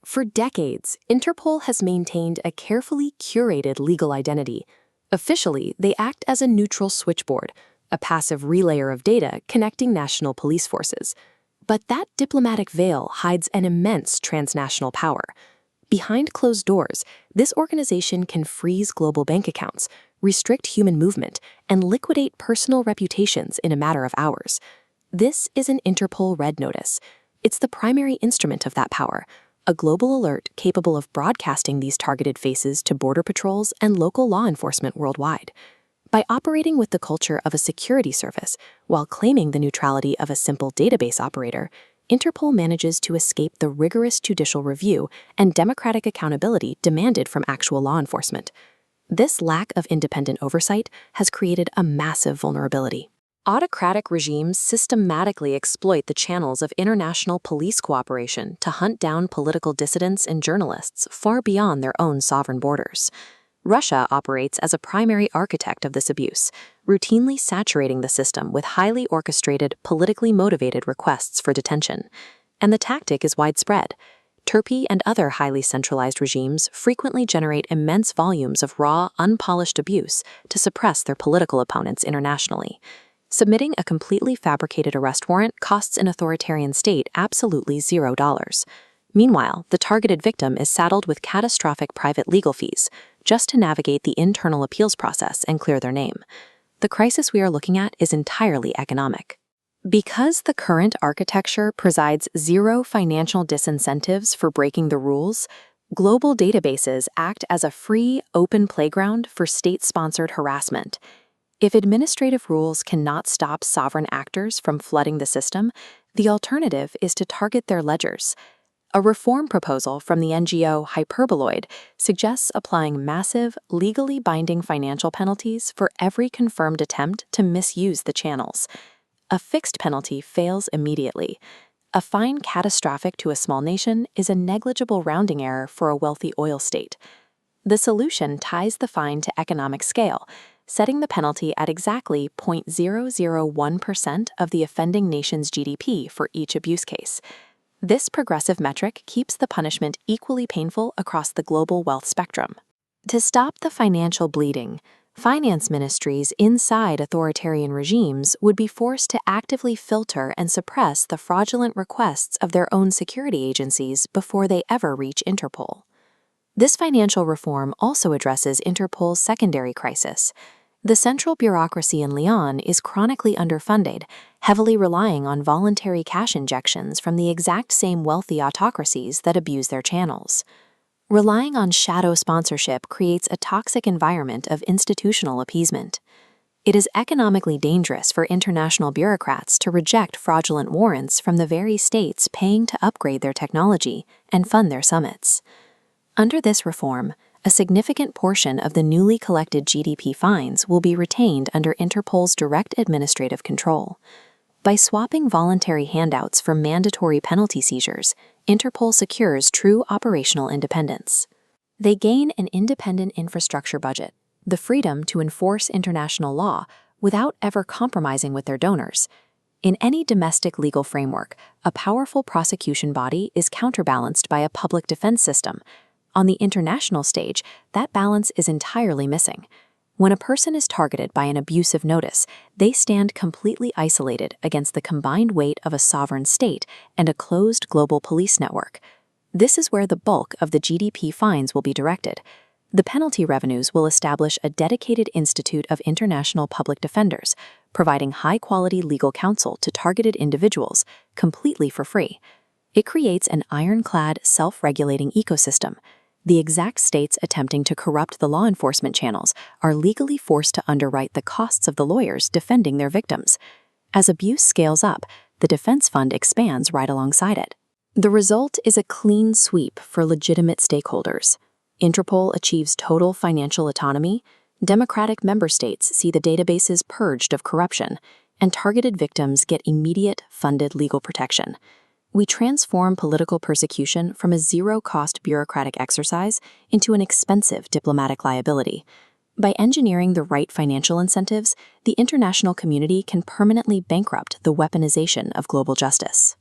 For decades, Interpol has maintained a carefully curated legal identity. Officially, they act as a neutral switchboard, a passive relayer of data connecting national police forces. But that diplomatic veil hides an immense transnational power. Behind closed doors, this organization can freeze global bank accounts, restrict human movement, and liquidate personal reputations in a matter of hours. This is an Interpol Red Notice. It's the primary instrument of that power, a global alert capable of broadcasting these targeted faces to border patrols and local law enforcement worldwide. By operating with the culture of a security service while claiming the neutrality of a simple database operator, Interpol manages to escape the rigorous judicial review and democratic accountability demanded from actual law enforcement. This lack of independent oversight has created a massive vulnerability. Autocratic regimes systematically exploit the channels of international police cooperation to hunt down political dissidents and journalists far beyond their own sovereign borders. Russia operates as a primary architect of this abuse, routinely saturating the system with highly orchestrated, politically motivated requests for detention. And the tactic is widespread. Turkey and other highly centralized regimes frequently generate immense volumes of raw, unpolished abuse to suppress their political opponents internationally. Submitting a completely fabricated arrest warrant costs an authoritarian state absolutely $0. Meanwhile, the targeted victim is saddled with catastrophic private legal fees just to navigate the internal appeals process and clear their name. The crisis we are looking at is entirely economic. Because the current architecture provides zero financial disincentives for breaking the rules, global databases act as a free, open playground for state-sponsored harassment. If administrative rules cannot stop sovereign actors from flooding the system, the alternative is to target their ledgers. A reform proposal from the NGO Hyperboloid suggests applying massive, legally binding financial penalties for every confirmed attempt to misuse the channels. A fixed penalty fails immediately. A fine catastrophic to a small nation is a negligible rounding error for a wealthy oil state. The solution ties the fine to economic scale, setting the penalty at exactly 0.001% of the offending nation's GDP for each abuse case. This progressive metric keeps the punishment equally painful across the global wealth spectrum. To stop the financial bleeding, finance ministries inside authoritarian regimes would be forced to actively filter and suppress the fraudulent requests of their own security agencies before they ever reach Interpol. This financial reform also addresses Interpol's secondary crisis. The central bureaucracy in Lyon is chronically underfunded, heavily relying on voluntary cash injections from the exact same wealthy autocracies that abuse their channels. Relying on shadow sponsorship creates a toxic environment of institutional appeasement. It is economically dangerous for international bureaucrats to reject fraudulent warrants from the very states paying to upgrade their technology and fund their summits. Under this reform, a significant portion of the newly collected GDP fines will be retained under Interpol's direct administrative control. By swapping voluntary handouts for mandatory penalty seizures, Interpol secures true operational independence. They gain an independent infrastructure budget, the freedom to enforce international law without ever compromising with their donors. In any domestic legal framework, a powerful prosecution body is counterbalanced by a public defense system. On the international stage, that balance is entirely missing. When a person is targeted by an abusive notice, they stand completely isolated against the combined weight of a sovereign state and a closed global police network. This is where the bulk of the GDP fines will be directed. The penalty revenues will establish a dedicated institute of international public defenders, providing high-quality legal counsel to targeted individuals, completely for free. It creates an ironclad, self-regulating ecosystem. The exact states attempting to corrupt the law enforcement channels are legally forced to underwrite the costs of the lawyers defending their victims. As abuse scales up, the defense fund expands right alongside it. The result is a clean sweep for legitimate stakeholders. Interpol achieves total financial autonomy, democratic member states see the databases purged of corruption, and targeted victims get immediate, funded legal protection. We transform political persecution from a zero-cost bureaucratic exercise into an expensive diplomatic liability. By engineering the right financial incentives, the international community can permanently bankrupt the weaponization of global justice.